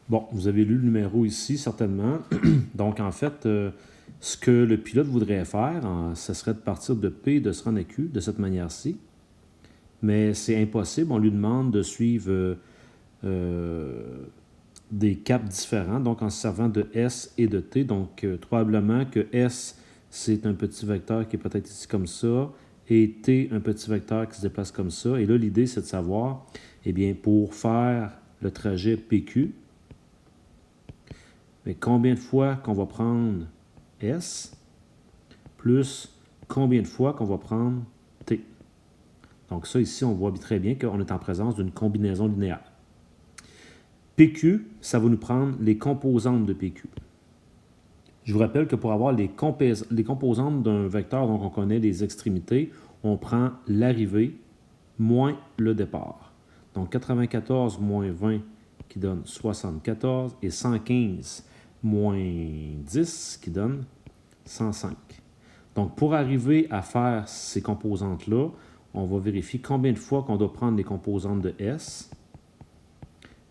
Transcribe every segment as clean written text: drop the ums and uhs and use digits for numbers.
Bon, vous avez lu le numéro ici, certainement. Donc, en fait, ce que le pilote voudrait faire, ce serait de partir de P et de se rendre à Q de cette manière-ci. Mais c'est impossible. On lui demande de suivre des caps différents, donc en se servant de S et de T. Donc, probablement que S, c'est un petit vecteur qui est peut-être ici comme ça, et T, un petit vecteur qui se déplace comme ça. Et là, l'idée, c'est de savoir, eh bien, pour faire le trajet PQ, mais combien de fois qu'on va prendre S, plus combien de fois qu'on va prendre T. Donc ça, ici, on voit très bien qu'on est en présence d'une combinaison linéaire. PQ, ça va nous prendre les composantes de PQ. Je vous rappelle que pour avoir les composantes d'un vecteur, donc on connaît les extrémités, on prend l'arrivée moins le départ. Donc 94 moins 20 qui donne 74 et 115 moins 10 qui donne 105. Donc pour arriver à faire ces composantes-là, on va vérifier combien de fois qu'on doit prendre les composantes de S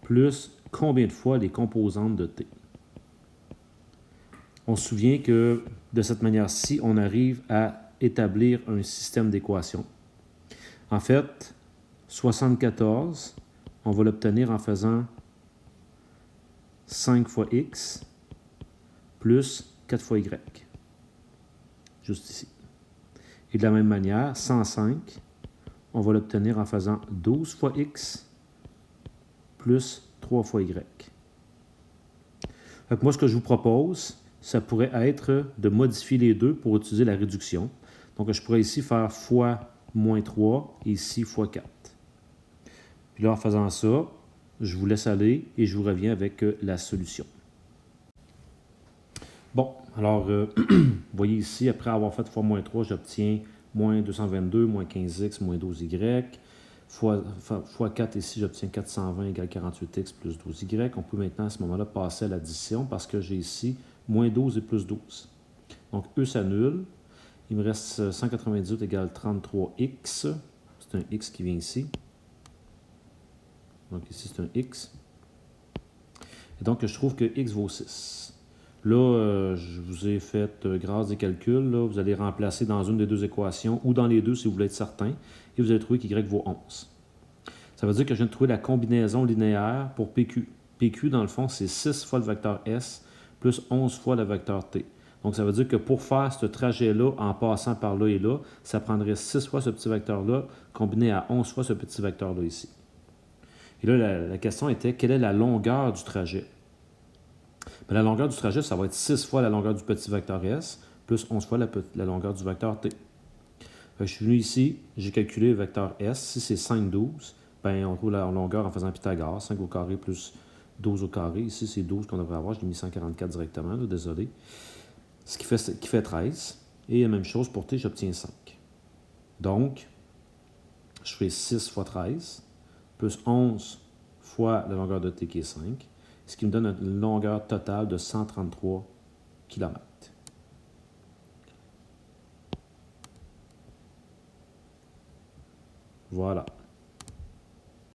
plus combien de fois les composantes de T. On se souvient que de cette manière-ci, on arrive à établir un système d'équations. En fait, 74, on va l'obtenir en faisant 5 fois x plus 4 fois y. Juste ici. Et de la même manière, 105, on va l'obtenir en faisant 12 fois x plus 3 fois y. Donc moi, ce que je vous propose, ça pourrait être de modifier les deux pour utiliser la réduction. Donc, je pourrais ici faire fois moins 3 et ici fois 4. Puis là, en faisant ça, je vous laisse aller et je vous reviens avec la solution. Bon, alors, vous voyez ici, après avoir fait fois moins 3, j'obtiens moins 222, moins 15x, moins 12y. Fois 4 ici, j'obtiens 420 égale 48x plus 12y. On peut maintenant, à ce moment-là, passer à l'addition parce que j'ai ici moins 12 et plus 12. Donc, eux s'annulent. Il me reste 198 égale 33x. C'est un x qui vient ici. Donc, ici, c'est un x. Et donc, je trouve que x vaut 6. Là, je vous ai fait, grâce des calculs, là, vous allez remplacer dans une des deux équations ou dans les deux si vous voulez être certain. Et vous allez trouver qu'y vaut 11. Ça veut dire que je viens de trouver la combinaison linéaire pour PQ. PQ, dans le fond, c'est 6 fois le vecteur S plus 11 fois le vecteur T. Donc, ça veut dire que pour faire ce trajet-là, en passant par là et là, ça prendrait 6 fois ce petit vecteur-là, combiné à 11 fois ce petit vecteur-là ici. Et là, la question était, quelle est la longueur du trajet? Bien, la longueur du trajet, ça va être 6 fois la longueur du petit vecteur S, plus 11 fois la longueur du vecteur T. Je suis venu ici, j'ai calculé le vecteur S. Si c'est 5, 12, bien, on trouve la longueur en faisant Pythagore, 5 au carré plus 12 au carré. Ici, c'est 12 qu'on devrait avoir. J'ai mis 144 directement, là, désolé. Ce qui fait 13. Et la même chose pour T, j'obtiens 5. Donc, je fais 6 fois 13, plus 11 fois la longueur de T qui est 5, ce qui me donne une longueur totale de 133 km. Voilà.